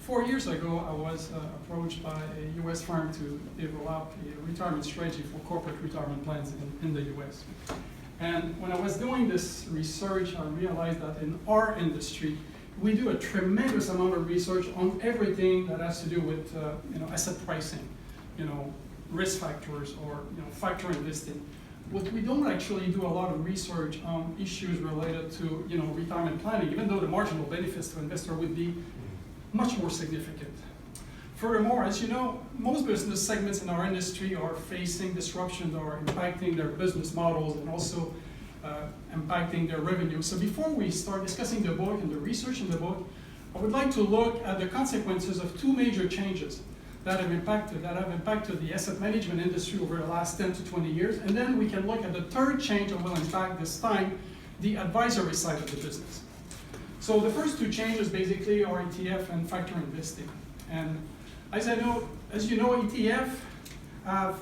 4 years ago, I was approached by a U.S. firm to develop a retirement strategy for corporate retirement plans in the U.S. And when I was doing this research, I realized that in our industry, we do a tremendous amount of research on everything that has to do with asset pricing, risk factors, or factor investing. But we don't actually do a lot of research on issues related to retirement planning, even though the marginal benefits to investor would be much more significant. Furthermore, as you know, most business segments in our industry are facing disruptions that are impacting their business models and also impacting their revenue. So before we start discussing the book and the research in the book, I would like to look at the consequences of two major changes that have impacted the asset management industry over the last 10 to 20 years. And then we can look at the third change that will impact this time the advisory side of the business. So the first two changes basically are ETF and factor investing. And as you know, ETF have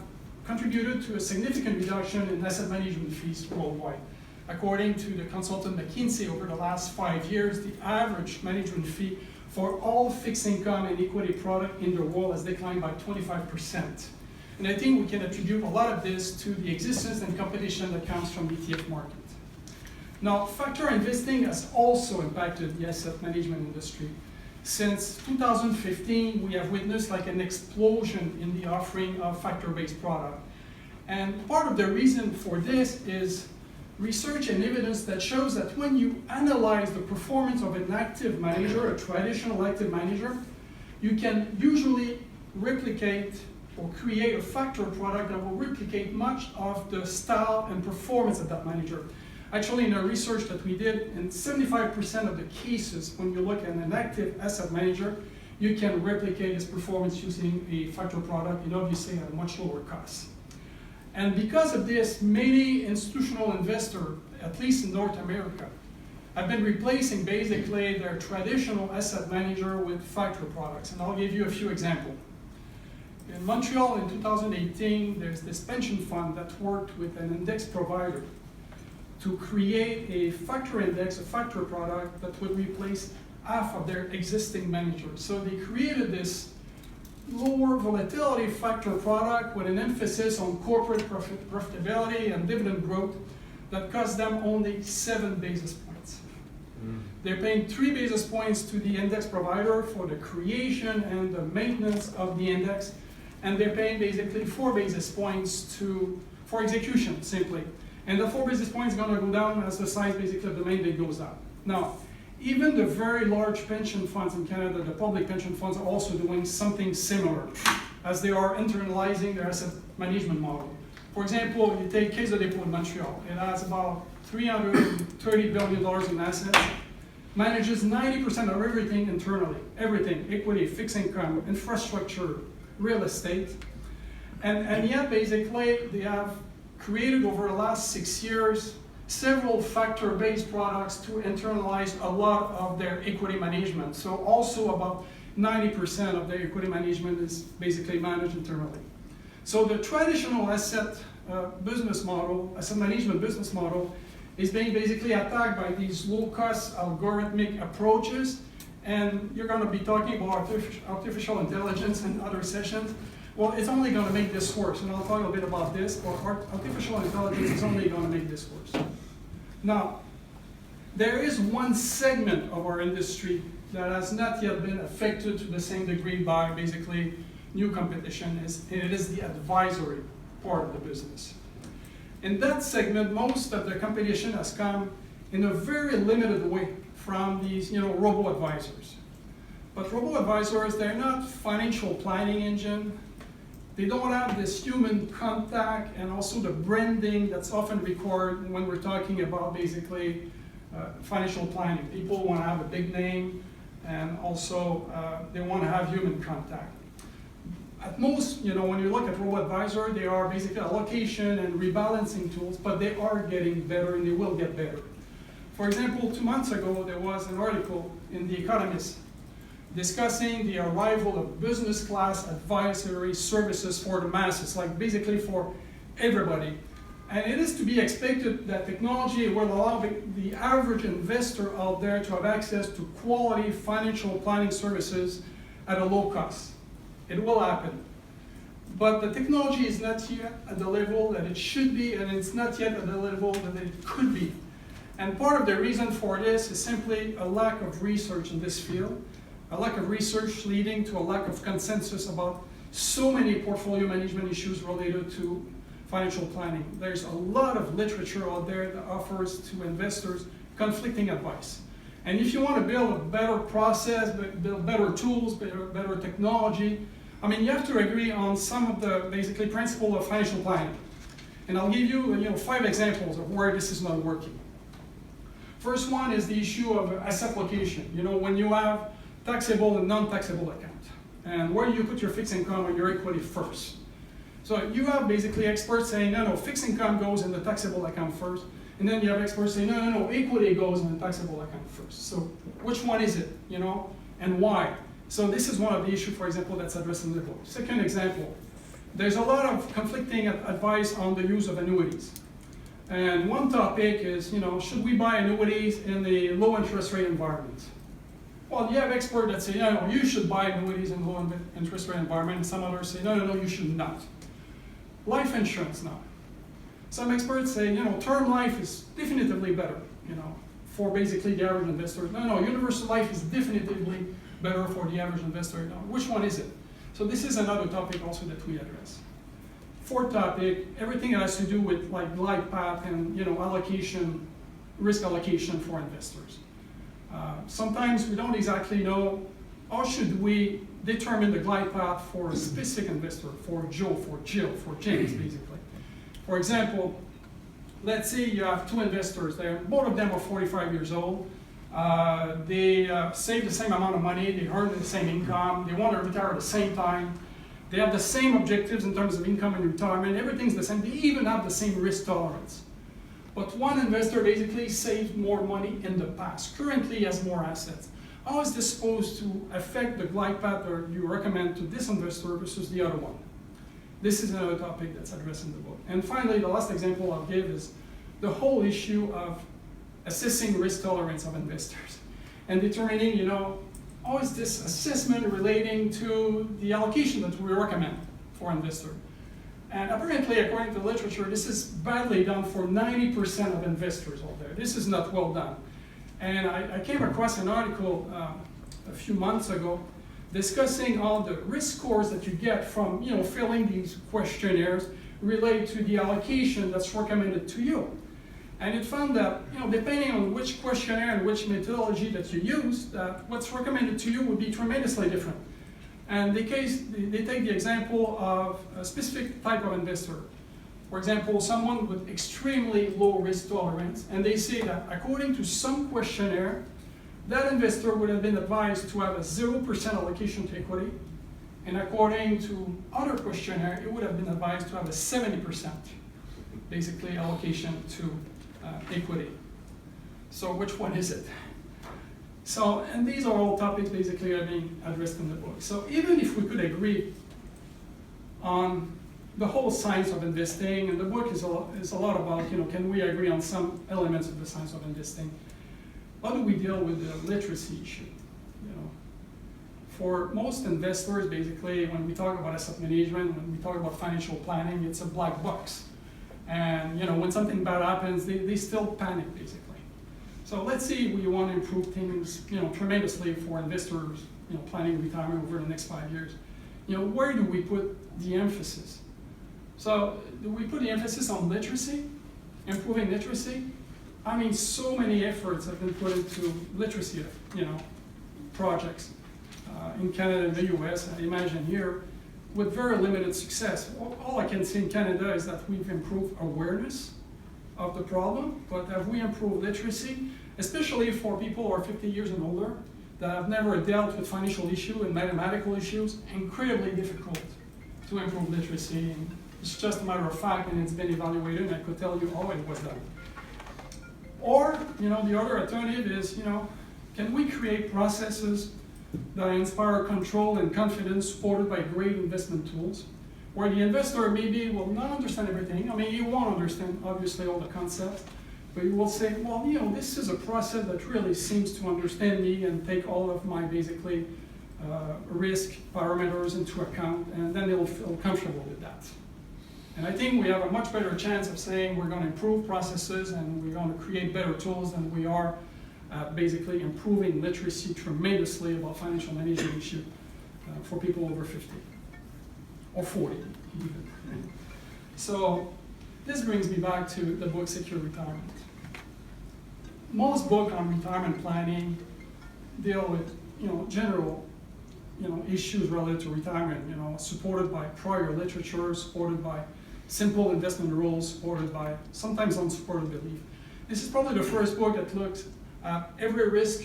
contributed to a significant reduction in asset management fees worldwide. According to the consultant McKinsey, over the last 5 years, the average management fee for all fixed income and equity product in the world has declined by 25%. And I think we can attribute a lot of this to the existence and competition that comes from the ETF market. Now, factor investing has also impacted the asset management industry. Since 2015, we have witnessed an explosion in the offering of factor-based product. And part of the reason for this is research and evidence that shows that when you analyze the performance of an active manager, a traditional active manager, you can usually replicate or create a factor product that will replicate much of the style and performance of that manager. Actually, in our research that we did, in 75% of the cases, when you look at an active asset manager, you can replicate his performance using a factor product, and obviously at a much lower cost. And because of this, many institutional investors, at least in North America, have been replacing basically their traditional asset manager with factor products. And I'll give you a few examples. In Montreal in 2018, there's this pension fund that worked with an index provider to create a factor index, a factor product that would replace half of their existing managers. So they created this lower volatility factor product with an emphasis on corporate profitability and dividend growth that cost them only 7 basis points. They're paying 3 basis points to the index provider for the creation and the maintenance of the index, and they're paying basically 4 basis points for execution, simply. And the 4 basis points is going to go down as the size basically of the mandate goes down. Now, even the very large pension funds in Canada, the public pension funds, are also doing something similar as they are internalizing their asset management model. For example, you take Caisse de dépôt in Montreal. It has about $330 billion in assets, manages 90% of everything internally, everything, equity, fixed income, infrastructure, real estate. And yet, basically, they have created over the last 6 years several factor-based products to internalize a lot of their equity management. So also about 90% of their equity management is basically managed internally. So the traditional asset management business model is being basically attacked by these low-cost algorithmic approaches. And you're going to be talking about artificial intelligence in other sessions. Well, it's only going to make this worse, and I'll talk a bit about this, but artificial intelligence is only going to make this worse. Now, there is one segment of our industry that has not yet been affected to the same degree by basically new competition, and it is the advisory part of the business. In that segment, most of the competition has come in a very limited way from these robo-advisors. But robo-advisors, they're not financial planning engine. They don't have this human contact and also the branding that's often required when we're talking about basically financial planning. People want to have a big name, and also they want to have human contact. At most, when you look at robo-advisor, they are basically allocation and rebalancing tools, but they are getting better and they will get better. For example, 2 months ago, there was an article in The Economist discussing the arrival of business class advisory services for the masses, like basically for everybody. And it is to be expected that technology will allow the average investor out there to have access to quality financial planning services at a low cost. It will happen. But the technology is not yet at the level that it should be, and it's not yet at the level that it could be. And part of the reason for this is simply a lack of research in this field, a lack of research leading to a lack of consensus about so many portfolio management issues related to financial planning. There's a lot of literature out there that offers to investors conflicting advice. And if you want to build a better process, build better tools, better technology, I mean, you have to agree on some of the basically principles of financial planning. And I'll give you, 5 examples of where this is not working. First one is the issue of asset allocation. When you have taxable and non-taxable account, and where do you put your fixed income or your equity first? So you have basically experts saying, no, fixed income goes in the taxable account first, and then you have experts saying, no, equity goes in the taxable account first. So which one is it, and why? So this is one of the issues, for example, that's addressed in the book. Second example, there's a lot of conflicting advice on the use of annuities. And one topic is, should we buy annuities in the low interest rate environment? Well, you have experts that say, no, you should buy annuities in low interest rate environment, and some others say, no, you should not. Life insurance now. Some experts say, term life is definitively better, for basically the average investor. No, universal life is definitively better for the average investor. Now, which one is it? So this is another topic also that we address. Fourth topic, everything that has to do with like glide path and allocation, risk allocation for investors. Sometimes we don't exactly know how should we determine the glide path for a specific investor, for Joe, for Jill, for James, basically. For example, let's say you have 2 investors there. Both of them are 45 years old. They save the same amount of money. They earn the same income. They want to retire at the same time. They have the same objectives in terms of income and retirement. Everything's the same. They even have the same risk tolerance. But one investor basically saved more money in the past. Currently has more assets. How is this supposed to affect the glide path that you recommend to this investor versus the other one? This is another topic that's addressed in the book. And finally, the last example I'll give is the whole issue of assessing risk tolerance of investors and determining, how is this assessment relating to the allocation that we recommend for investor. And apparently, according to the literature, this is badly done for 90% of investors out there. This is not well done. And I came across an article a few months ago discussing all the risk scores that you get from filling these questionnaires related to the allocation that's recommended to you. And it found that depending on which questionnaire and which methodology that you use, that what's recommended to you would be tremendously different. And they take the example of a specific type of investor. For example, someone with extremely low risk tolerance, and they say that according to some questionnaire, that investor would have been advised to have a 0% allocation to equity, and according to other questionnaire, it would have been advised to have a 70% basically allocation to equity. So which one is it? So, and these are all topics basically are being addressed in the book. So even if we could agree on the whole science of investing, and the book is a lot about, can we agree on some elements of the science of investing? How do we deal with the literacy issue? For most investors, basically, when we talk about asset management, when we talk about financial planning, it's a black box. And when something bad happens, they still panic, basically. So let's say we want to improve things, tremendously for investors, planning retirement over the next 5 years. Where do we put the emphasis? So do we put the emphasis on literacy, improving literacy? I mean, so many efforts have been put into literacy, projects in Canada and the US, I imagine here, with very limited success. All I can say in Canada is that we've improved awareness of the problem, but have we improved literacy, especially for people who are 50 years and older, that have never dealt with financial issues and mathematical issues, incredibly difficult to improve literacy. And it's just a matter of fact, and it's been evaluated, and I could tell you how it was done. Or, the other alternative is, can we create processes that inspire control and confidence supported by great investment tools, where the investor maybe will not understand everything. I mean, he won't understand, obviously, all the concepts, but he will say, well, this is a process that really seems to understand me and take all of my, basically, risk parameters into account, and then they'll feel comfortable with that. And I think we have a much better chance of saying we're going to improve processes and we're going to create better tools than we are basically improving literacy tremendously about financial management issue for people over 50 or 40 even. So this brings me back to the book Secure Retirement. Most books on retirement planning deal with general issues related to retirement, supported by prior literature, supported by simple investment rules, supported by sometimes unsupported belief. This is probably the first book that looks at every risk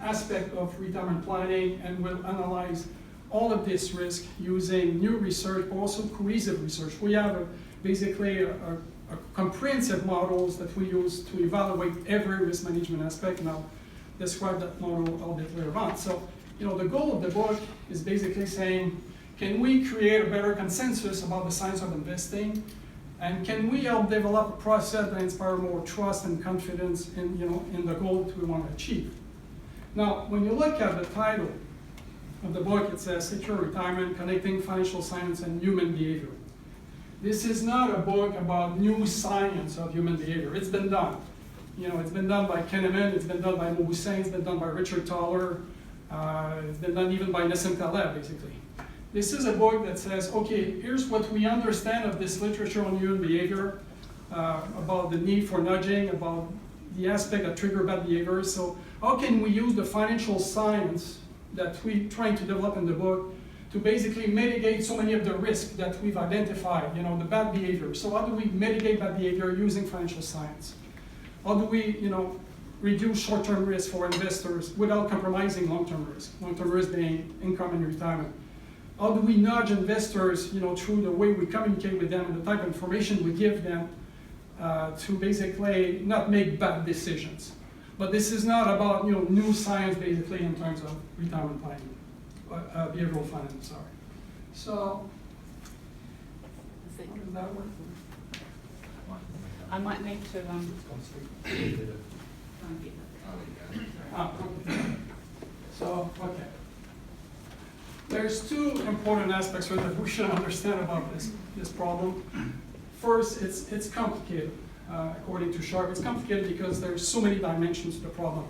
aspect of retirement planning and will analyze all of this risk using new research, but also cohesive research. We have basically a comprehensive models that we use to evaluate every risk management aspect, and I'll describe that model a little bit later on. So, the goal of the book is basically saying, can we create a better consensus about the science of investing? And can we help develop a process that inspires more trust and confidence in the goal that we want to achieve? Now, when you look at the title of the book, it says Secure Retirement, Connecting Financial Science and Human Behavior. This is not a book about new science of human behavior. It's been done. It's been done by Kahneman, it's been done by Mo Hussein, it's been done by Richard Thaler, it's been done even by Nassim Taleb, basically. This is a book that says, okay, here's what we understand of this literature on human behavior, about the need for nudging, about the aspect that trigger bad behavior. So how can we use the financial science that we're trying to develop in the book to basically mitigate so many of the risks that we've identified, the bad behavior. So how do we mitigate bad behavior using financial science? How do we, reduce short-term risk for investors without compromising long-term risk being income and retirement? How do we nudge investors, through the way we communicate with them and the type of information we give them to basically not make bad decisions? But this is not about, new science basically in terms of retirement planning, behavioral finance, sorry. So, how does that work? I might need to So, okay. There's two important aspects that we should understand about this problem. First, it's complicated. According to Jacques, it's complicated because there's so many dimensions to the problem.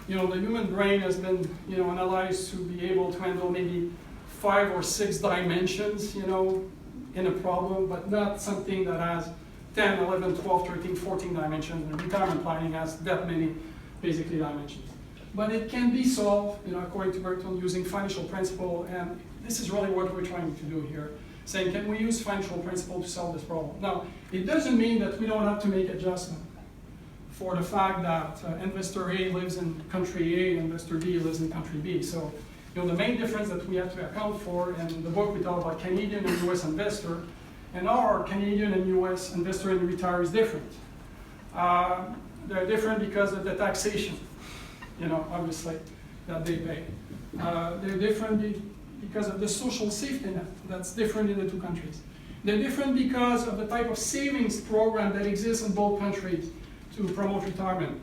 The human brain has been, analyzed to be able to handle maybe 5 or 6 dimensions, in a problem, but not something that has 10, 11, 12, 13, 14 dimensions. And retirement planning has that many, basically, dimensions. But it can be solved, according to Bertrand, using financial principle, and this is really what we're trying to do here, saying, can we use financial principle to solve this problem? Now, it doesn't mean that we don't have to make adjustment for the fact that investor A lives in country A and investor B lives in country B. So, the main difference that we have to account for, and in the book we talk about Canadian and US investor, and our Canadian and US investor and retire is different. They're different because of the taxation, obviously, that they pay. They're different because of the social safety net that's different in the two countries. They're different because of the type of savings program that exists in both countries to promote retirement.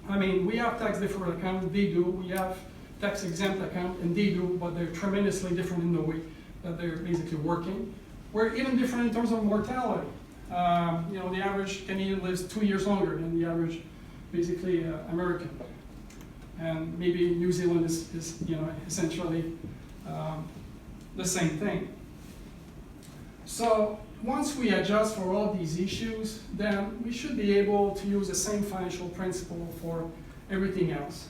We have tax-deferred account, they do. We have tax-exempt account, and they do, but they're tremendously different in the way that they're basically working. We're even different in terms of mortality. The average Canadian lives 2 years longer than the average, basically, American. And maybe New Zealand is essentially the same thing. So once we adjust for all these issues, then we should be able to use the same financial principle for everything else.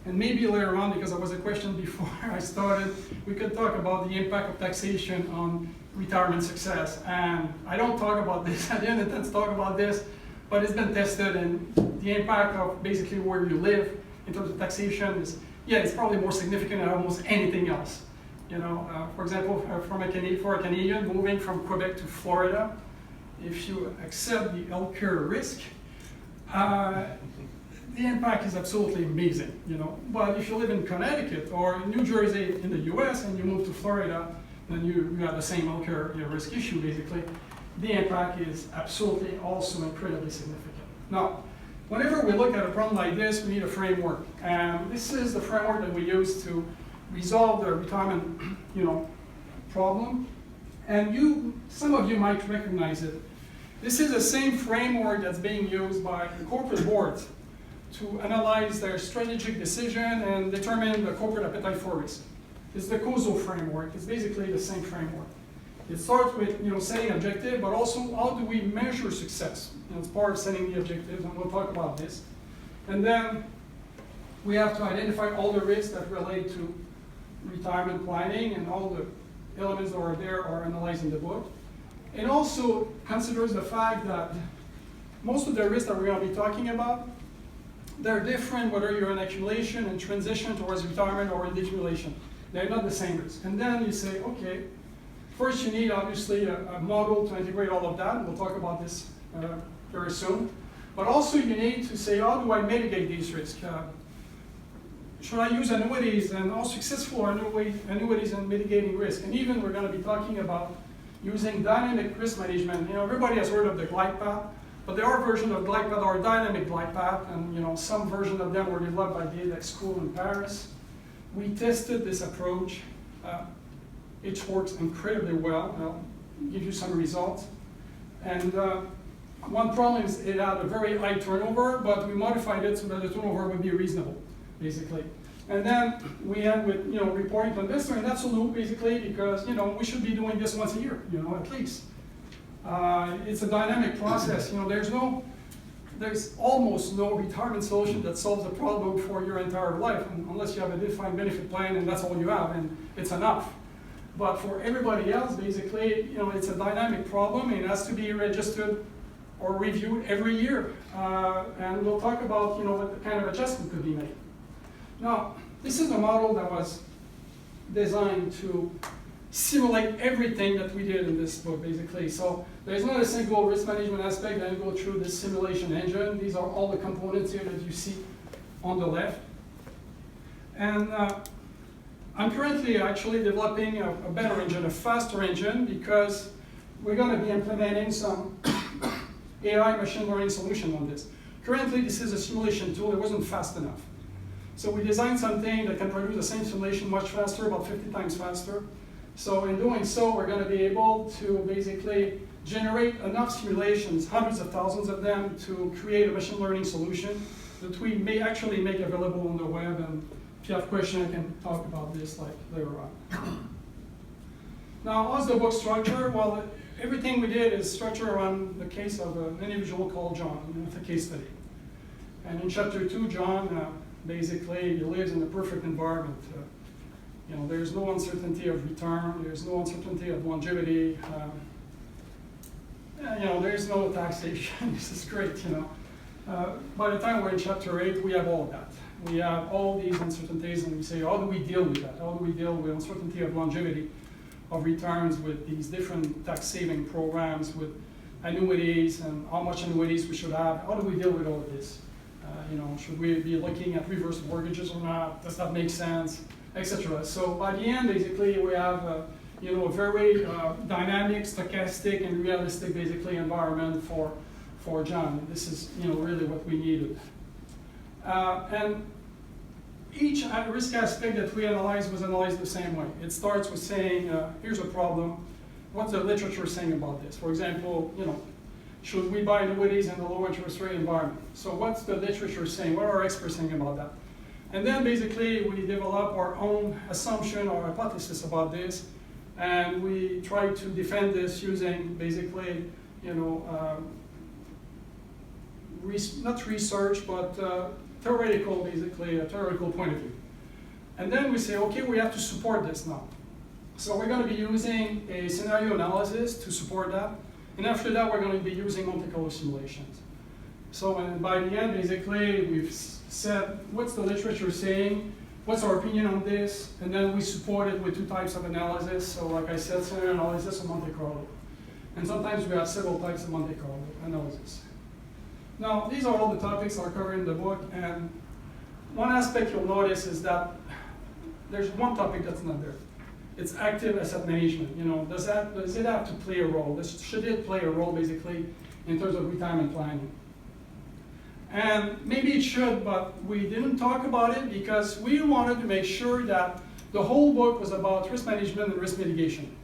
And maybe later on, because there was a question before I started, we could talk about the impact of taxation on retirement success. And I don't talk about this, I didn't intend to talk about this, but it's been tested, and the impact of basically where you live in terms of taxation is, it's probably more significant than almost anything else. For example, for a Canadian moving from Quebec to Florida, if you accept the healthcare risk, the impact is absolutely amazing, But if you live in Connecticut or New Jersey in the US and you move to Florida, then you have the same healthcare risk issue, basically. The impact is absolutely also incredibly significant. Now, whenever we look at a problem like this, we need a framework. And this is the framework that we use to resolve the retirement, problem. And some of you might recognize it. This is the same framework that's being used by the corporate boards to analyze their strategic decision and determine the corporate appetite for risk. It's the COSO framework. It's basically the same framework. It starts with setting objective, but also how do we measure success? It's part of setting the objectives, and we'll talk about this. And then we have to identify all the risks that relate to retirement planning, and all the elements that are there are analyzed in the book. It also considers the fact that most of the risks that we're going to be talking about, they're different whether you're in accumulation and transition towards retirement or in decumulation. They're not the same risk. And then you say, okay, first you need obviously a model to integrate all of that. We'll talk about this very soon. But also you need to say, how do I mitigate these risks? Should I use annuities, and how successful are annuities in mitigating risk? And even we're going to be talking about using dynamic risk management. Everybody has heard of the glide path, but there are versions of glide path or dynamic glide path, and some versions of them were developed by the EDEC school in Paris. We tested this approach. It works incredibly well. I'll give you some results. And one problem is it had a very high turnover, but we modified it so that the turnover would be reasonable, basically. And then we end with reporting to investor, and that's a loop basically because we should be doing this once a year, at least. It's a dynamic process. There's almost no retirement solution that solves the problem for your entire life, unless you have a defined benefit plan and that's all you have, and it's enough. But for everybody else, basically, it's a dynamic problem, and it has to be registered or reviewed every year. And we'll talk about what kind of adjustment could be made. Now, this is a model that was designed to simulate everything that we did in this book, basically. So there's not a single risk management aspect that will go through this simulation engine. These are all the components here that you see on the left. And I'm currently actually developing a better engine, a faster engine, because we're going to be implementing some AI machine learning solution on this. Currently, this is a simulation tool. It wasn't fast enough. So we designed something that can produce the same simulation much faster, about 50 times faster. So in doing so, we're going to be able to basically generate enough simulations, hundreds of thousands of them, to create a machine learning solution that we may actually make available on the web. And if you have questions, I can talk about this later on. Now, how's the book structured? Well, everything we did is structured around the case of an individual called John, with a case study. And in chapter 2, John basically he lives in a perfect environment. There's no uncertainty of return. There's no uncertainty of longevity. There's no taxation. This is great. By the time we're in chapter 8, we have all of that. We have all these uncertainties, and we say, how do we deal with that? How do we deal with uncertainty of longevity of returns with these different tax saving programs, with annuities, and how much annuities we should have? How do we deal with all of this? Should we be looking at reverse mortgages or not? Does that make sense? Etc. So by the end, basically, we have a very dynamic, stochastic, and realistic, basically, environment for John. This is really what we needed. And each risk aspect that we analyzed was analyzed the same way. It starts with saying, here's a problem. What's the literature saying about this? For example, should we buy annuities in the low interest rate environment? So what's the literature saying? What are experts saying about that? And then basically we develop our own assumption or hypothesis about this, and we try to defend this using basically, not research, but theoretical, basically, a theoretical point of view. And then we say, okay, we have to support this now. So we're going to be using a scenario analysis to support that. And after that, we're going to be using Monte Carlo simulations. So by the end, basically, we've said, what's the literature saying? What's our opinion on this? And then we support it with two types of analysis. So like I said, scenario analysis and Monte Carlo. And sometimes we have several types of Monte Carlo analysis. Now, these are all the topics that are covered in the book. And one aspect you'll notice is that there's one topic that's not there. It's active asset management. Does it have to play a role? Should it play a role, basically, in terms of retirement planning? And maybe it should, but we didn't talk about it because we wanted to make sure that The whole book was about risk management and risk mitigation.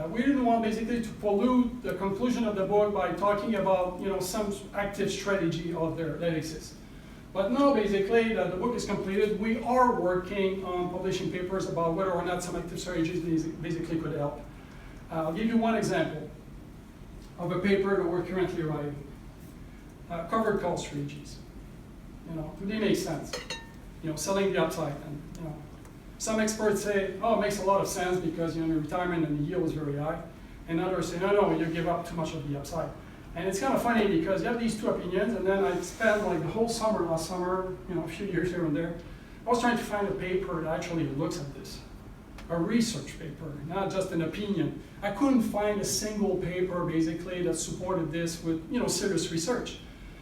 We didn't want basically to pollute the conclusion of the book by talking about some active strategy out there that exists. But now basically that the book is completed, we are working on publishing papers about whether or not some active strategies basically could help. I'll give you one example of a paper that we're currently writing. Covered call strategies. Do they make sense? Selling the upside. And some experts say, oh, it makes a lot of sense because in retirement and the yield is very high. And others say, no, you give up too much of the upside. And it's kind of funny because you have these two opinions, and then I spent like the whole summer last summer, a few years here and there, I was trying to find a paper that actually looks at this. A research paper, not just an opinion. I couldn't find a single paper basically that supported this with serious research.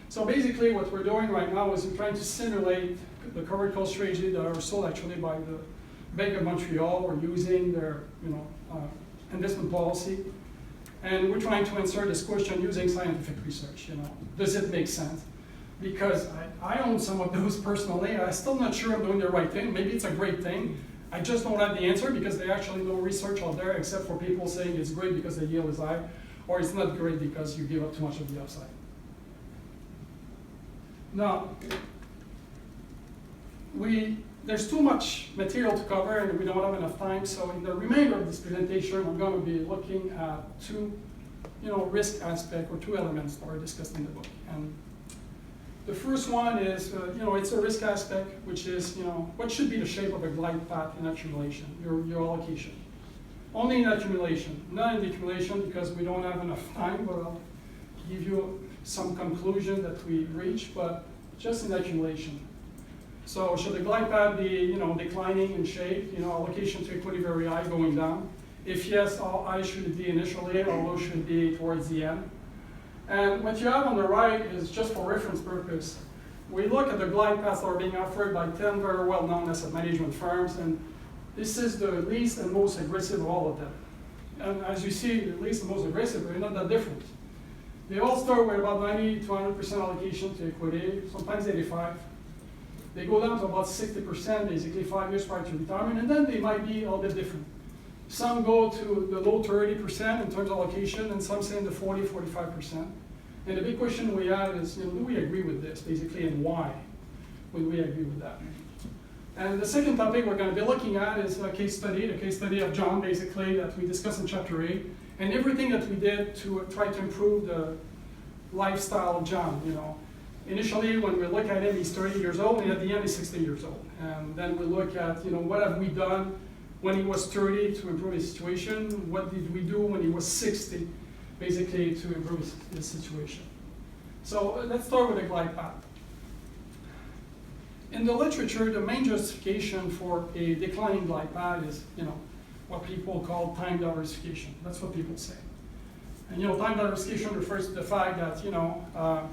So basically what we're doing right now is we're trying to simulate the covered call strategy that are sold actually by the Bank of Montreal or using their investment policy. And we're trying to answer this question using scientific research. Does it make sense? Because I own some of those personally. I'm still not sure I'm doing the right thing. Maybe it's a great thing. I just don't have the answer because there's actually no research out there except for people saying it's great because the yield is high, or it's not great because you give up too much of the upside. Now, there's too much material to cover and we don't have enough time, so in the remainder of this presentation, I'm going to be looking at two risk aspects or two elements that are discussed in the book. And the first one is, it's a risk aspect, which is, what should be the shape of a glide path in accumulation, your allocation. Only in accumulation, not in decumulation because we don't have enough time, but I'll give you some conclusion that we reach, but just in accumulation. So should the glide path be, declining in shape, allocation to equity very high, going down? If yes, how high should it be initially, how low should it be towards the end? And what you have on the right is just for reference purpose. We look at the glide paths that are being offered by 10 very well-known asset management firms, and this is the least and most aggressive of all of them. And as you see, the least and most aggressive, they're not that different. They all start with about 90 to 100% allocation to equity, sometimes 85. They go down to about 60%, basically 5 years prior to retirement, and then they might be a little bit different. Some go to the low 30% in terms of allocation, and some say in the 40, 45%. And the big question we have is, do we agree with this, basically, and why would we agree with that? And the second topic we're going to be looking at is a case study, the case study of John, basically, that we discussed in Chapter 8, and everything that we did to try to improve the lifestyle of John, Initially, when we look at him, he's 30 years old, and at the end, he's 60 years old. And then we look at, what have we done when he was 30 to improve his situation? What did we do when he was 60, basically, to improve his situation? So let's start with the glide path. In the literature, the main justification for a declining glide path is, what people call time diversification. That's what people say. And time diversification refers to the fact that,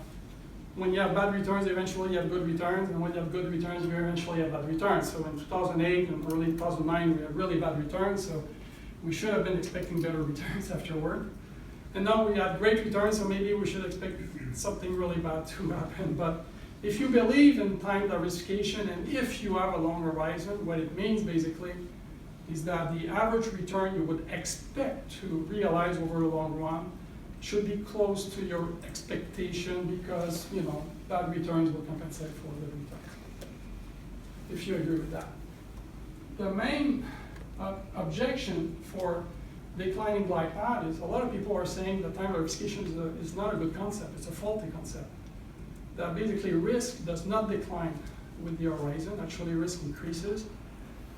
when you have bad returns, eventually you have good returns, and when you have good returns, you eventually have bad returns. So in 2008 and early 2009, we had really bad returns, so we should have been expecting better returns afterward. And now we have great returns, so maybe we should expect something really bad to happen. But if you believe in time diversification, and if you have a long horizon, what it means basically is that the average return you would expect to realize over the long run should be close to your expectation because, bad returns will compensate for the returns, if you agree with that. The main objection for declining glide path is a lot of people are saying that time diversification is not a good concept, it's a faulty concept. That basically risk does not decline with the horizon, actually risk increases.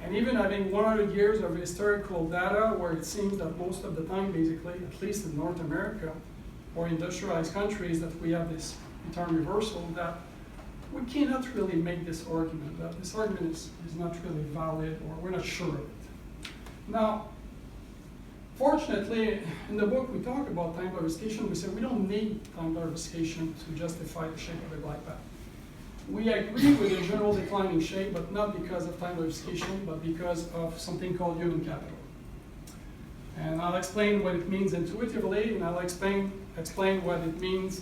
And even having 100 years of historical data where it seems that most of the time, basically, at least in North America or industrialized countries, that we have this return reversal, that we cannot really make this argument, that this argument is not really valid or we're not sure of it. Now, fortunately, in the book we talk about time diversification. We say we don't need time diversification to justify the shape of the glide path. We agree with the general declining shape, but not because of time diversification, but because of something called human capital. And I'll explain what it means intuitively, and I'll explain what it means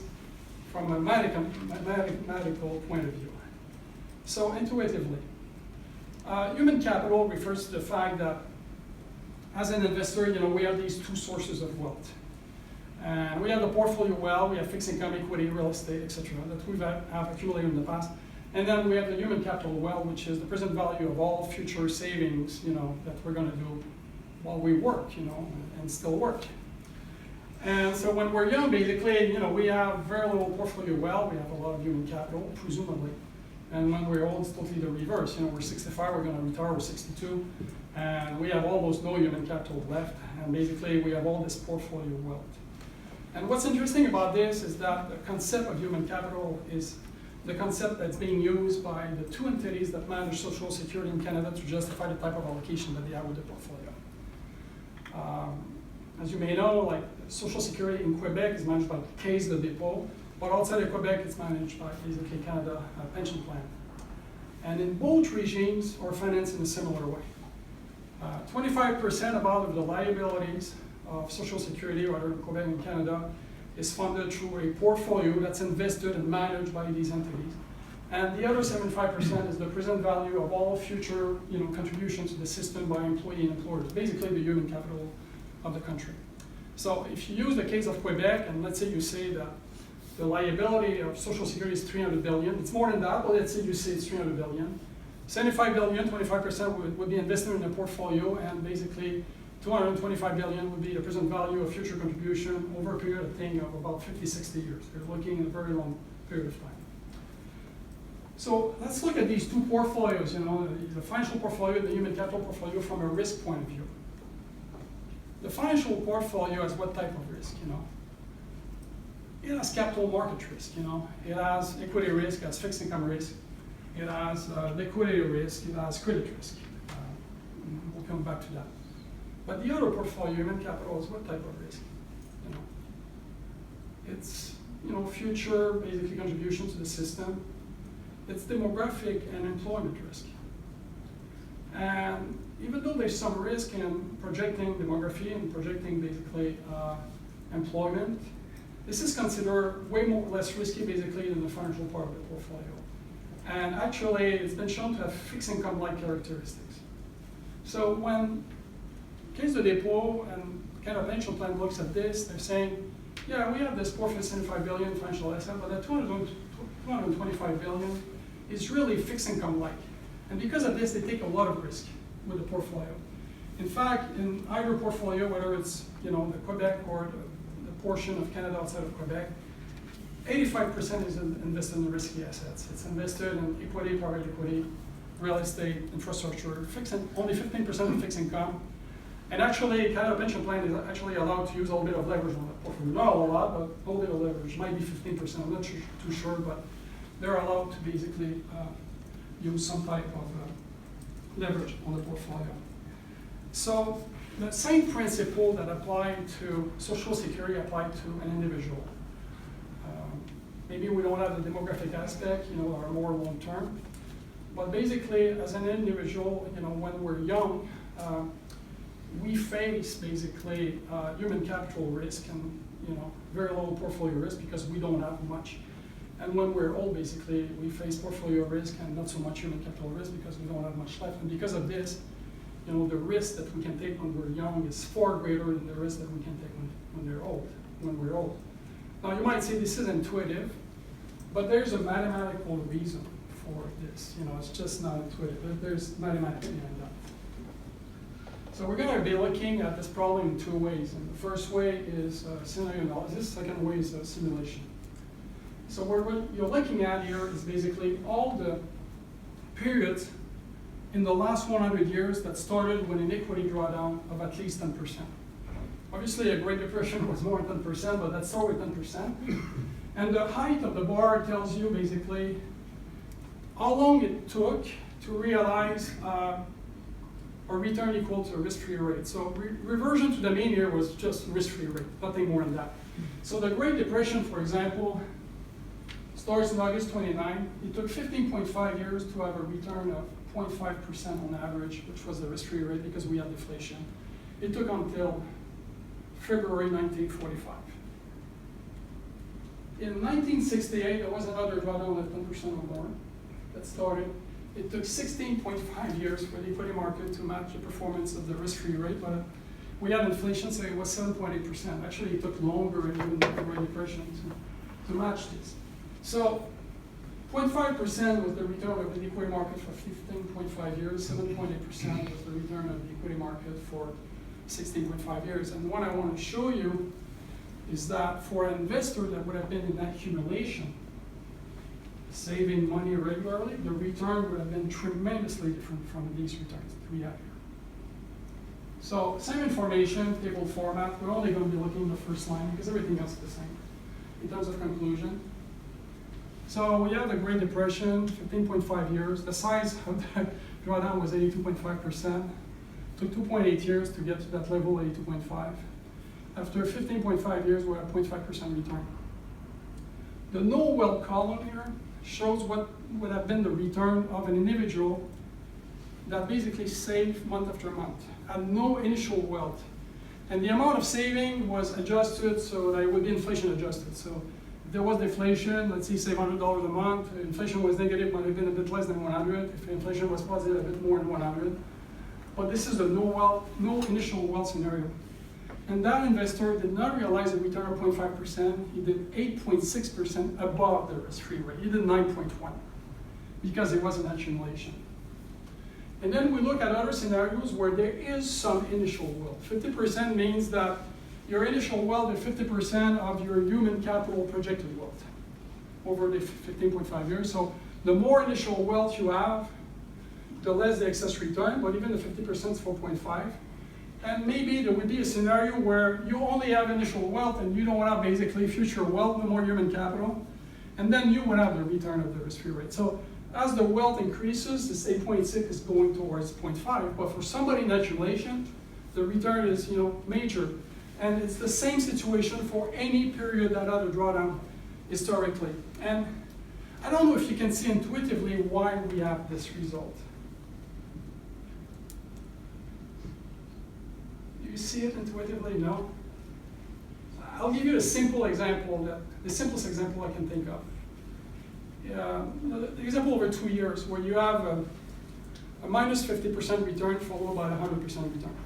from a mathematical point of view. So intuitively, Human capital refers to the fact that as an investor, we have these two sources of wealth. And we have the portfolio wealth, we have fixed income, equity, real estate, etc., that we have accumulated in the past. And then we have the human capital wealth, which is the present value of all future savings, that we're going to do while we work, and still work. And so when we're young, basically, we have very little portfolio wealth, we have a lot of human capital, presumably. And when we're old, it's totally the reverse. We're 65, we're going to retire, we're 62, and we have almost no human capital left. And basically, we have all this portfolio wealth. And what's interesting about this is that the concept of human capital is the concept that's being used by the two entities that manage Social Security in Canada to justify the type of allocation that they have with the portfolio. As you may know, like Social Security in Quebec is managed by Caisse de dépôt, but outside of Quebec, it's managed by basically Canada Pension Plan. And in both regimes are financed in a similar way. 25% of the liabilities of Social Security, whether in Quebec and Canada, is funded through a portfolio that's invested and managed by these entities. And the other 75% is the present value of all future contributions to the system by employee and employers, basically the human capital of the country. So if you use the case of Quebec, and let's say you say that the liability of Social Security is 300 billion, it's more than that, but let's say you say it's 300 billion. 75 billion, 25% would be invested in a portfolio, and basically 225 billion would be the present value of future contribution over a period of about 50, 60 years. They're looking at a very long period of time. So let's look at these two portfolios, the financial portfolio and the human capital portfolio from a risk point of view. The financial portfolio has what type of risk, It has capital market risk, It has equity risk, it has fixed income risk, it has liquidity risk, it has credit risk. We'll come back to that. But the other portfolio, human capital, is what type of risk? It's future basically contributions to the system. It's demographic and employment risk. And even though there's some risk in projecting demography and projecting basically employment, this is considered way less risky basically than the financial part of the portfolio. And actually, it's been shown to have fixed income-like characteristics. So when Caisse de dépôt and Canada Pension Plan looks at this, they're saying, yeah, we have this 475 billion financial asset, but that 225 billion is really fixed income-like. And because of this, they take a lot of risk with the portfolio. In fact, in either portfolio, whether it's the Quebec or the portion of Canada outside of Quebec, 85% is invested in the risky assets. It's invested in equity, private equity, real estate, infrastructure, only 15% of fixed income. And actually, Canada Pension Plan is actually allowed to use a little bit of leverage on that portfolio. Not a lot, but a little bit of leverage. Might be 15%, I'm not too sure, but they're allowed to basically use some type of leverage on the portfolio. So the same principle that applied to Social Security applied to an individual. Maybe we don't have the demographic aspect, or more long-term. But basically, as an individual, when we're young, we face basically human capital risk and very low portfolio risk because we don't have much. And when we're old, basically, we face portfolio risk and not so much human capital risk because we don't have much left. And because of this, the risk that we can take when we're young is far greater than the risk that we can take when we're old. Now, you might say this is intuitive, but there's a mathematical reason for this. It's just not intuitive. There's mathematics behind that. So we're going to be looking at this problem in two ways. And the first way is scenario analysis. The second way is simulation. So what you're looking at here is basically all the periods in the last 100 years that started with an equity drawdown of at least 10%. Obviously, a Great Depression was more than 10%, but that started with 10%. And the height of the bar tells you basically how long it took to realize a return equal to a risk-free rate. So reversion to the mean here was just risk-free rate, nothing more than that. So the Great Depression, for example, starts in August 29. It took 15.5 years to have a return of 0.5% on average, which was the risk-free rate because we had deflation. It took until February 1945. In 1968, there was another drawdown of 10% or more that started. It took 16.5 years for the equity market to match the performance of the risk-free rate, but we had inflation, so it was 7.8%. Actually, it took longer even the Great Depression to match this. So 0.5% was the return of the equity market for 15.5 years, 7.8% was the return of the equity market for 16.5 years. And what I want to show you is that for an investor that would have been in accumulation, saving money regularly, the return would have been tremendously different from these returns that we have here. So same information, table format. We're only going to be looking at the first line because everything else is the same in terms of conclusion. So we have the Great Depression, 15.5 years. The size of the drawdown was 82.5%. Took 2.8 years to get to that level, 82.5. After 15.5 years, we're at 0.5% return. The no wealth column here shows what would have been the return of an individual that basically saved month after month, had no initial wealth. And the amount of saving was adjusted so that it would be inflation adjusted. So if there was deflation, let's say save $100 a month, if inflation was negative, might have been a bit less than 100. If inflation was positive, a bit more than 100. But this is a no initial wealth scenario. And that investor did not realize a return of 0.5%. He did 8.6% above the risk-free rate. He did 9.1 because it was an accumulation. And then we look at other scenarios where there is some initial wealth. 50% means that your initial wealth is 50% of your human capital projected wealth over the 15.5 years. So the more initial wealth you have, the less the excess return, but even the 50% is 4.5. And maybe there would be a scenario where you only have initial wealth and you don't have basically future wealth, no more human capital, and then you would have the return of the risk-free rate. So as the wealth increases, this 8.6 is going towards 0.5, but for somebody in accumulation, the return is major. And it's the same situation for any period that had a drawdown historically. And I don't know if you can see intuitively why we have this result. You see it intuitively? No? I'll give you a simple example, the simplest example I can think of. The example over 2 years where you have a minus 50% return followed by a 100% return.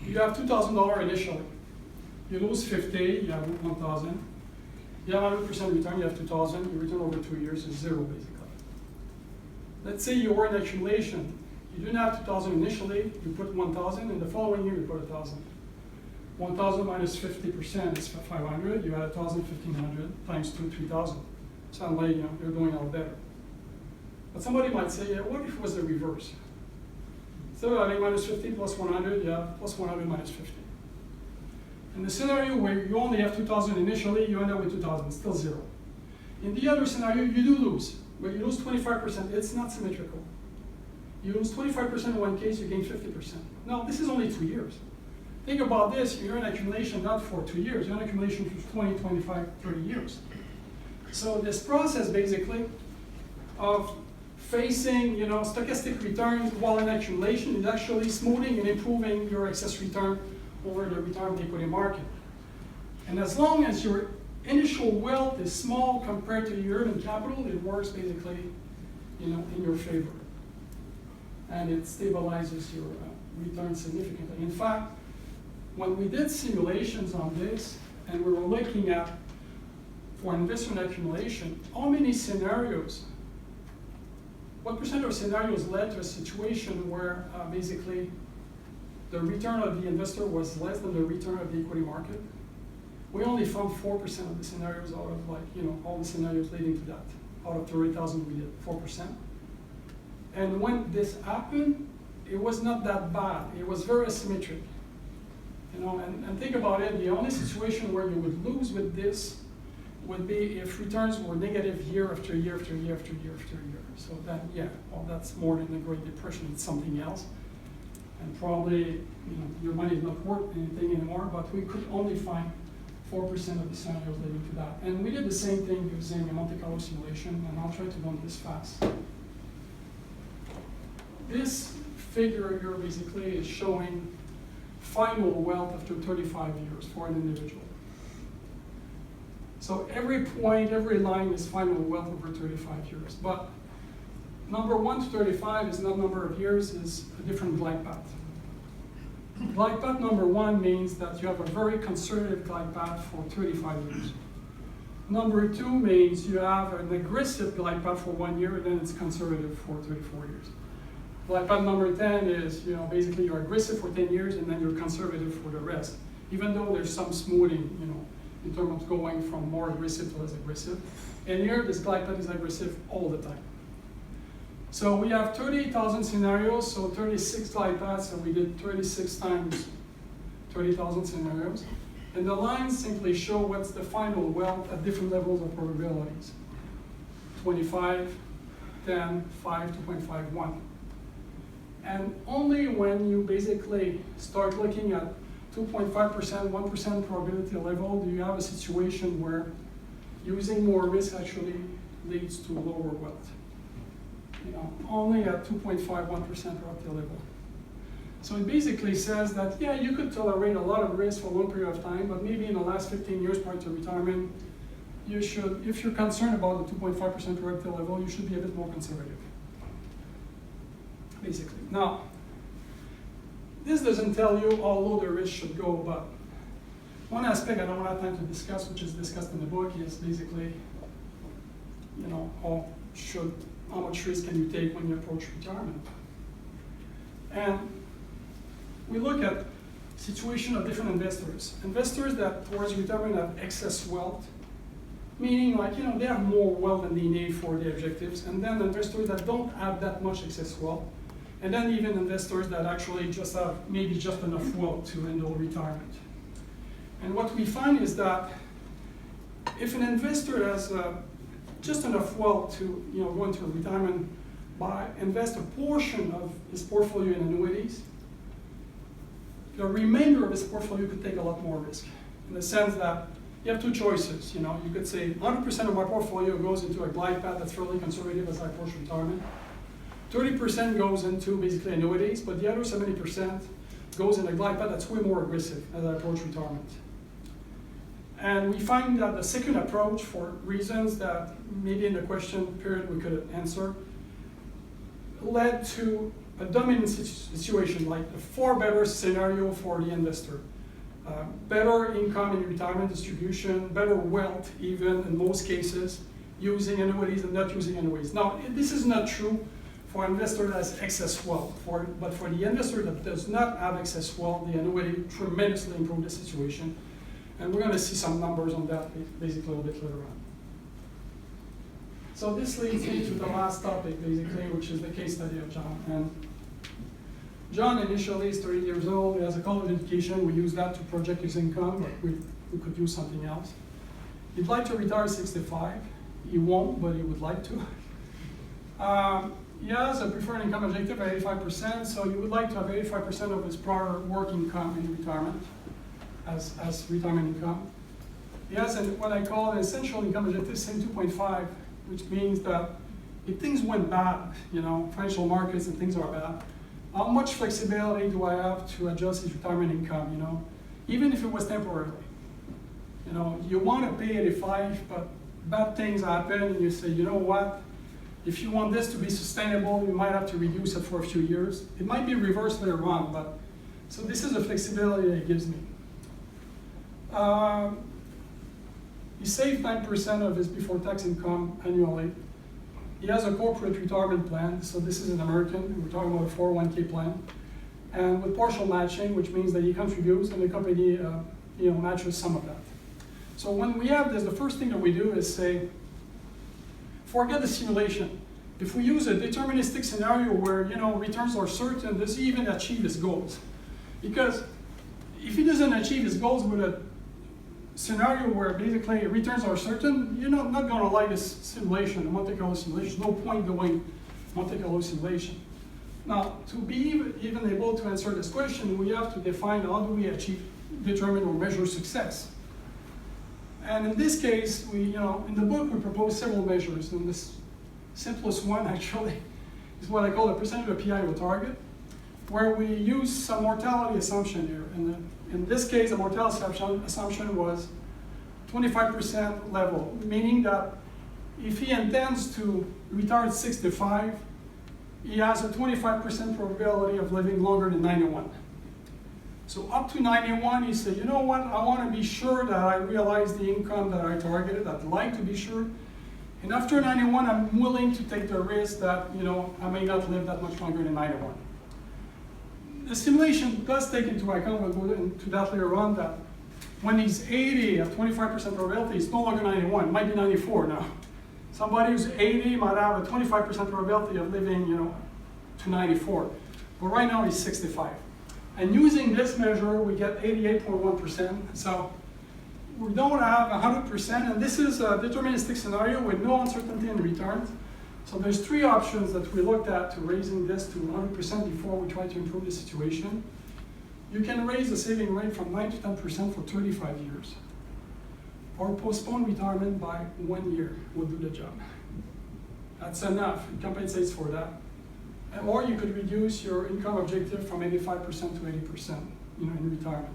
You have $2,000 initially. You lose 50, you have 1,000. You have 100% return, you have 2,000. Your return over 2 years is zero basically. Let's say you were in accumulation. You didn't have 2,000 initially, you put 1,000, and the following year you put 1,000. 1,000 minus 50% is 500, you had 1,000, 1,500, times 2, 3,000. Sound like you're doing all better. But somebody might say, what if it was the reverse? Instead of having minus 50 plus 100, you have plus 100 minus 50. In the scenario where you only have 2,000 initially, you end up with 2,000, still zero. In the other scenario, you do lose, but you lose 25%, it's not symmetrical. You lose 25% in one case, you gain 50%. Now, this is only 2 years. Think about this, you're in accumulation not for 2 years, you're in accumulation for 20, 25, 30 years. So this process basically of facing stochastic returns while in accumulation is actually smoothing and improving your excess return over the return of the equity market. And as long as your initial wealth is small compared to your human capital, it works basically in your favor. And it stabilizes your return significantly. In fact, when we did simulations on this, and we were looking at, for investment accumulation, how many scenarios, what percent of scenarios led to a situation where basically the return of the investor was less than the return of the equity market? We only found 4% of the scenarios out of all the scenarios leading to that. Out of 30,000 we did 4%. And when this happened, it was not that bad. It was very asymmetric. And think about it, the only situation where you would lose with this would be if returns were negative year after year after year after year after year. So then, that's more than the Great Depression, it's something else. And probably, your money is not worth anything anymore, but we could only find 4% of the scenarios leading to that. And we did the same thing using a Monte Carlo simulation, and I'll try to run this fast. This figure here basically is showing final wealth after 35 years for an individual. So every point, every line is final wealth over 35 years. But number 1 to 35 is not number of years, is a different glide path. Glide path number 1 means that you have a very conservative glide path for 35 years. Number 2 means you have an aggressive glide path for 1 year, and then it's conservative for 34 years. Glide path number 10 is, basically you're aggressive for 10 years, and then you're conservative for the rest. Even though there's some smoothing, in terms of going from more aggressive to less aggressive. And here, this glide path is aggressive all the time. So we have 38,000 scenarios, so 36 glide paths, so we did 36 times 30,000 scenarios. And the lines simply show what's the final wealth at different levels of probabilities. 25, 10, 5, 2.5, 1. And only when you basically start looking at 2.5%, 1% probability level, do you have a situation where using more risk actually leads to lower wealth. Only at 2.5, 1% probability level. So it basically says that, yeah, you could tolerate a lot of risk for a long period of time, but maybe in the last 15 years prior to retirement, you should, if you're concerned about the 2.5% probability level, you should be a bit more conservative, basically. Now, this doesn't tell you how low the risk should go, but one aspect I don't have time to discuss, which is discussed in the book, is basically, how much risk can you take when you approach retirement? And we look at situation of different investors. Investors that towards retirement have excess wealth, meaning they have more wealth than they need for their objectives, and then investors that don't have that much excess wealth, and then even investors that actually just have maybe just enough wealth to handle retirement. And what we find is that if an investor has just enough wealth to go into retirement invest a portion of his portfolio in annuities, the remainder of his portfolio could take a lot more risk. In the sense that you have two choices. You could say 100% of my portfolio goes into a glide path that's fairly conservative as I approach retirement. 30% goes into basically annuities, but the other 70% goes in a glide path that's way more aggressive as I approach retirement. And we find that the second approach, for reasons that maybe in the question period we could answer, led to a dominant situation, like a far better scenario for the investor. Better income in retirement distribution, better wealth even in most cases, using annuities and not using annuities. Now, this is not true for an investor that has excess wealth, but for the investor that does not have excess wealth, the annuity tremendously improved the situation. And we're going to see some numbers on that basically a little bit later on. So this leads me to the last topic, basically, which is the case study of John. And John initially is 30 years old. He has a college education. We use that to project his income, but we could use something else. He'd like to retire at 65. He won't, but he would like to. He has a preferred income objective at 85%, so he would like to have 85% of his prior work income in retirement as retirement income. He has what I call an essential income objective, same 2.5, which means that if things went bad, financial markets and things are bad, how much flexibility do I have to adjust his retirement income, even if it was temporarily? You want to pay 85, but bad things happen, and you say, you know what? If you want this to be sustainable, you might have to reduce it for a few years. It might be reversed later on, but so this is the flexibility that it gives me. He saved 9% of his before-tax income annually. He has a corporate retirement plan, so this is an American. We're talking about a 401k plan, and with partial matching, which means that he contributes and the company, matches some of that. So when we have this, the first thing that we do is say, forget the simulation. If we use a deterministic scenario where returns are certain, does he even achieve his goals? Because if he doesn't achieve his goals with a scenario where basically returns are certain, you're not going to like this simulation, a Monte Carlo simulation. There's no point doing Monte Carlo simulation. Now, to be even able to answer this question, we have to define how do we determine or measure success. And in this case, in the book we propose several measures, and this simplest one actually is what I call the percentage of PI over target, where we use some mortality assumption here. And in this case, the mortality assumption was 25% level, meaning that if he intends to retire at 65, he has a 25% probability of living longer than 91. So up to 91, he said, you know what, I want to be sure that I realize the income that I targeted. I'd like to be sure. And after 91, I'm willing to take the risk that, you know, I may not live that much longer than 91. The simulation does take into account, we'll go into that later on, that when he's 80 at 25% probability, it's no longer 91, it might be 94 now. Somebody who's 80 might have a 25% probability of living, you know, to 94. But right now he's 65. And using this measure, we get 88.1%. So we don't have 100%, and this is a deterministic scenario with no uncertainty in returns. So there's three options that we looked at to raising this to 100% before we try to improve the situation. You can raise the saving rate from 9 to 10% for 35 years, or postpone retirement by 1 year will do the job. That's enough, it compensates for that. Or you could reduce your income objective from 85% to 80%, you know, in retirement.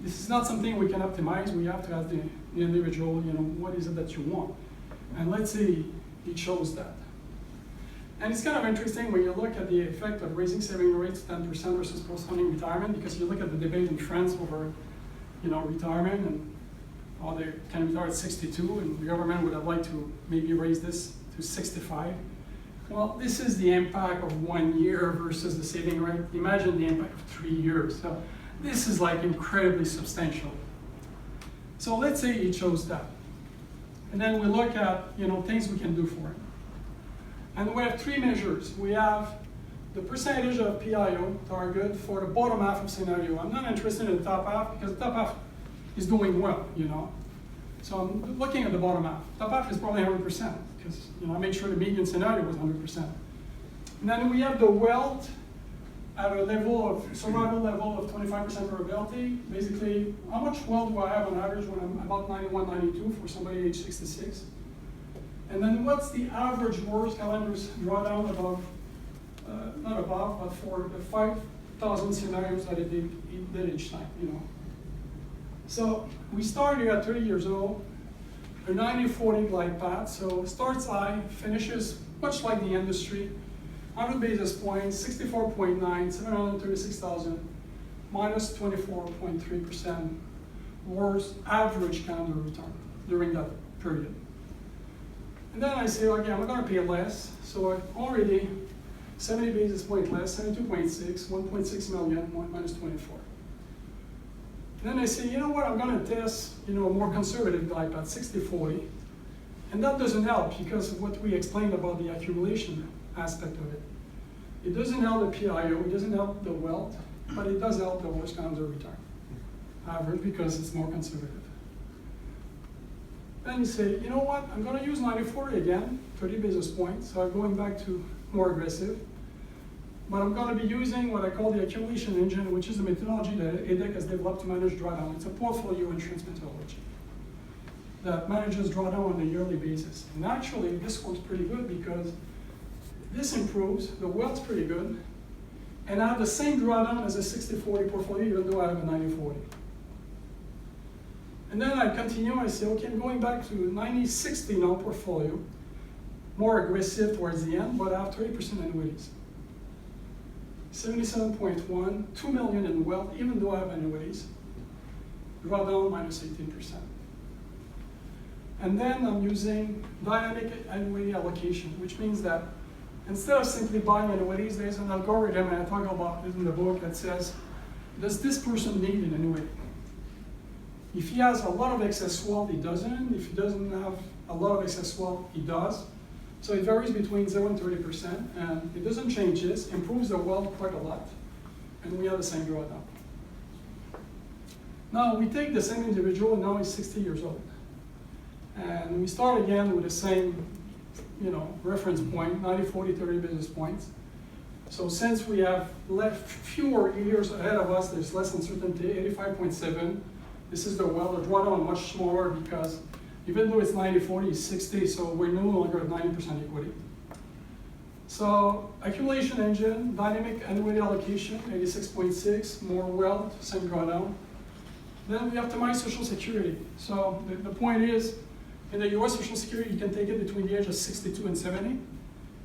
This is not something we can optimize. We have to ask the individual, you know, what is it that you want? And let's say he chose that. And it's kind of interesting when you look at the effect of raising saving rates to 10% versus postponing retirement, because you look at the debate in France over, you know, retirement, and they can retire at 62, and the government would have liked to maybe raise this to 65. Well, this is the impact of 1 year versus the saving rate. Imagine the impact of 3 years. So this is like incredibly substantial. So let's say he chose that. And then we look at, you know, things we can do for him. And we have three measures. We have the percentage of PIO target for the bottom half of scenario. I'm not interested in the top half because the top half is doing well, you know. So I'm looking at the bottom half. Top half is probably 100% because, you know, I made sure the median scenario was 100%. And then we have the wealth at a level of survival level of 25% probability. Basically, how much wealth do I have on average when I'm about 91, 92 for somebody age 66? And then what's the average worst calendars drawdown above, not above, but for the 5,000 scenarios that it did each time, you know. So we start here at 30 years old, a 90-40 glide path. So starts high, finishes much like the industry, 100 basis points, 64.9, 736,000, minus 24.3% worst average calendar return during that period. And then I say, okay, I'm going to pay less. So I already 70 basis point less, 72.6, 1.6 million, minus 24. And then I say, you know what, I'm going to test, you know, a more conservative glide path, 60-40. And that doesn't help because of what we explained about the accumulation aspect of it. It doesn't help the PIO, it doesn't help the wealth, but it does help the worst calendar return average because it's more conservative. Then you say, you know what, I'm going to use 90-40 again, 30 basis points, so I'm going back to more aggressive. But I'm going to be using what I call the accumulation engine, which is a methodology that EDEC has developed to manage drawdown. It's a portfolio insurance methodology that manages drawdown on a yearly basis. And actually, this works pretty good because this improves, the wealth's pretty good, and I have the same drawdown as a 60-40 portfolio, even though I have a 90-40. And then I continue, I say, okay, I'm going back to 90-60 now portfolio, more aggressive towards the end, but I have 30% annuities. 77.1, 2 million in wealth, even though I have annuities. Drawdown minus 18%. And then I'm using dynamic annuity allocation, which means that instead of simply buying annuities, there's an algorithm, and I talk about it in the book, that says, does this person need an annuity? If he has a lot of excess wealth, he doesn't. If he doesn't have a lot of excess wealth, he does. So it varies between 0 and 30%, and it doesn't change this, improves the wealth quite a lot, and we have the same drawdown. Now we take the same individual, and now he's 60 years old. And we start again with the same, you know, reference point, 90, 40, 30 basis points. So since we have left fewer years ahead of us, there's less uncertainty, 85.7. This is the wealth, the drawdown much smaller because even though it's 90-40, it's 60, so we're no longer at 90% equity. So accumulation engine, dynamic annuity allocation, 86.6, more wealth, same drawdown. Then we optimize Social Security. So the point is, in the US Social Security, you can take it between the age of 62 and 70.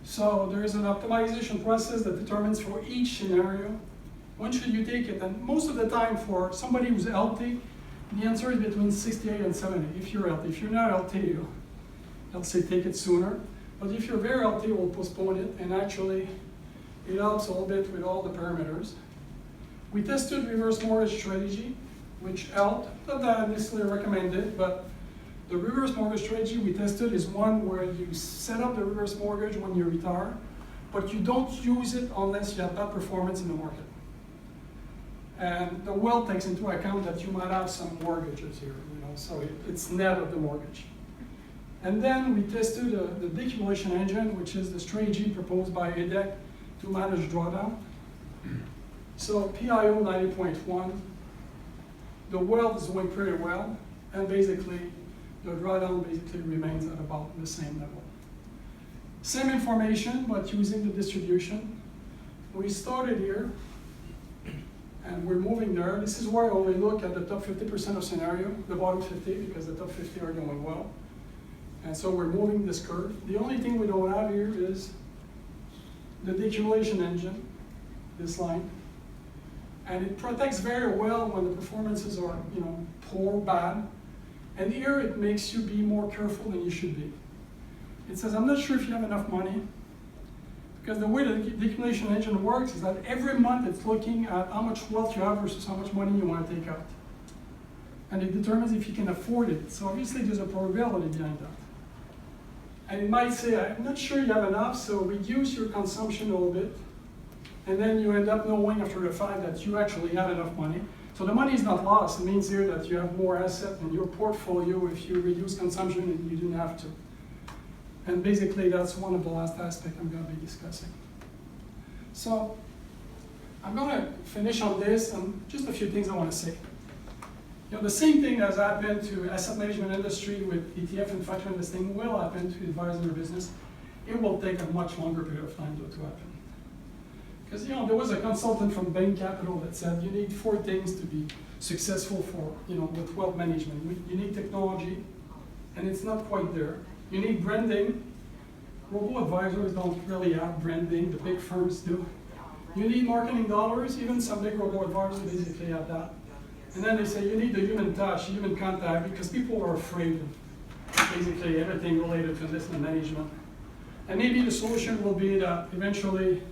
So there is an optimization process that determines for each scenario, when should you take it? And most of the time for somebody who's healthy, the answer is between 68 and 70, if you're healthy. If you're not healthy, I'll say take it sooner. But if you're very healthy, we'll postpone it, and actually, it helps a little bit with all the parameters. We tested reverse mortgage strategy, which helped. Not that I necessarily recommend it, but the reverse mortgage strategy we tested is one where you set up the reverse mortgage when you retire, but you don't use it unless you have bad performance in the market. And the well takes into account that you might have some mortgages here, so it's net of the mortgage. And then we tested the decumulation engine, which is the strategy proposed by EDEC to manage drawdown. So PIO 90.1, the well is doing pretty well, and basically the drawdown basically remains at about the same level. Same information, but using the distribution. We started here, and we're moving there. This is where I only look at the top 50% of scenario, the bottom 50, because the top 50 are doing well. And so we're moving this curve. The only thing we don't have here is the decumulation engine, this line. And it protects very well when the performances are poor, bad. And here it makes you be more careful than you should be. It says, I'm not sure if you have enough money, because the way the decumulation engine works is that every month it's looking at how much wealth you have versus how much money you want to take out. And it determines if you can afford it. So obviously there's a probability behind that. And it might say, I'm not sure you have enough, so reduce your consumption a little bit. And then you end up knowing after the fact that you actually have enough money. So the money is not lost. It means here that you have more asset in your portfolio if you reduce consumption and you didn't have to. And basically that's one of the last aspects I'm going to be discussing. So I'm going to finish on this and just a few things I want to say. The same thing has happened to asset management industry with ETF and factor investing will happen to advisory business. It will take a much longer period of time to happen. Because there was a consultant from Bain Capital that said you need 4 things to be successful for with wealth management. You need technology, and it's not quite there. You need branding. Robo-advisors don't really have branding, the big firms do. You need marketing dollars, even some big robo-advisors basically have that. And then they say you need the human touch, human contact, because people are afraid of basically everything related to investment management. And maybe the solution will be that eventually,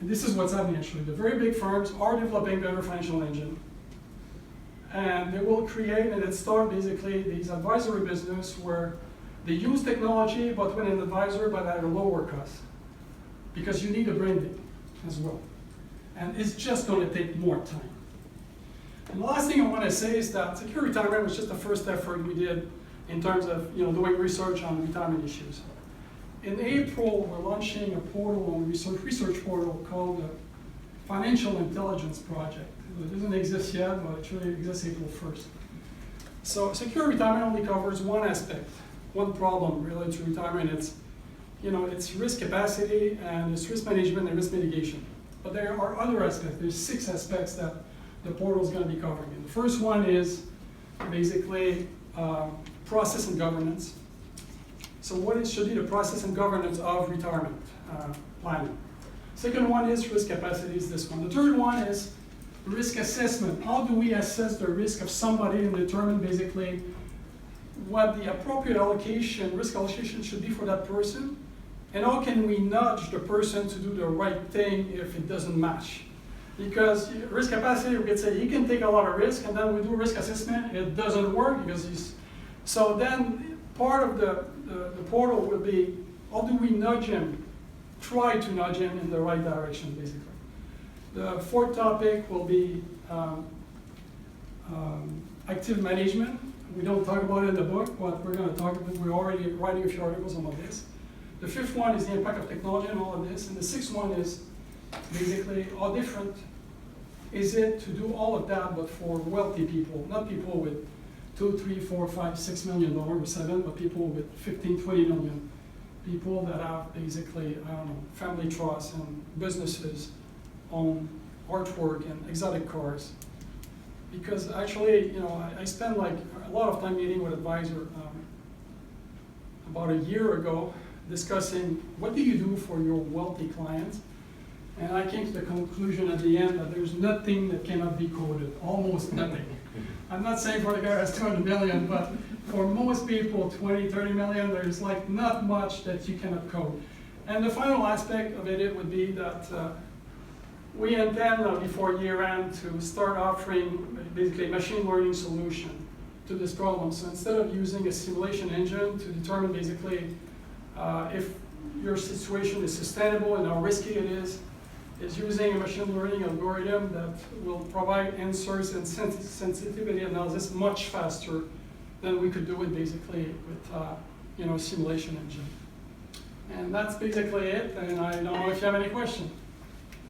and this is what's happening actually, the very big firms are developing better financial engine. And they will create and start basically these advisory business where they use technology but with an advisor but at a lower cost. Because you need a branding as well. And it's just going to take more time. And the last thing I want to say is that secure retirement was just the first effort we did in terms of doing research on retirement issues. In April, we're launching a portal, a research portal called the Financial Intelligence Project. It doesn't exist yet, but it really exists April 1st. So secure retirement only covers one aspect, one problem related to retirement. It's risk capacity and it's risk management and risk mitigation. But there are other aspects. There's 6 aspects that the portal is going to be covering. And the first one is basically process and governance. So what should be the process and governance of retirement planning? Second one is risk capacity, is this one. The third one is risk assessment. How do we assess the risk of somebody and determine basically what the appropriate risk allocation should be for that person? And how can we nudge the person to do the right thing if it doesn't match? Because risk capacity, we could say he can take a lot of risk, and then we do risk assessment, it doesn't work because so then part of the portal will be, how do we nudge him, try to nudge him in the right direction, basically. The fourth topic will be active management. We don't talk about it in the book, but we're going to talk about it. We're already writing a few articles on this. The fifth one is the impact of technology and all of this. And the sixth one is basically how different is it to do all of that, but for wealthy people, not people with $2, $3, $4, $5, $6 million or 7, but people with 15, 20 million. People that have basically, family trusts and businesses, own artwork and exotic cars. Because actually, I spent like a lot of time meeting with advisor about a year ago, discussing what do you do for your wealthy clients. And I came to the conclusion at the end that there's nothing that cannot be coded, almost nothing. I'm not saying for the guy who has 200 million, but for most people, 20, 30 million, there's like not much that you cannot code. And the final aspect of it would be that we intend before year end to start offering basically a machine learning solution to this problem. So instead of using a simulation engine to determine basically if your situation is sustainable and how risky it is using a machine learning algorithm that will provide answers and sensitivity analysis much faster than we could do it basically with a simulation engine. And that's basically it, and I don't know if you have any questions.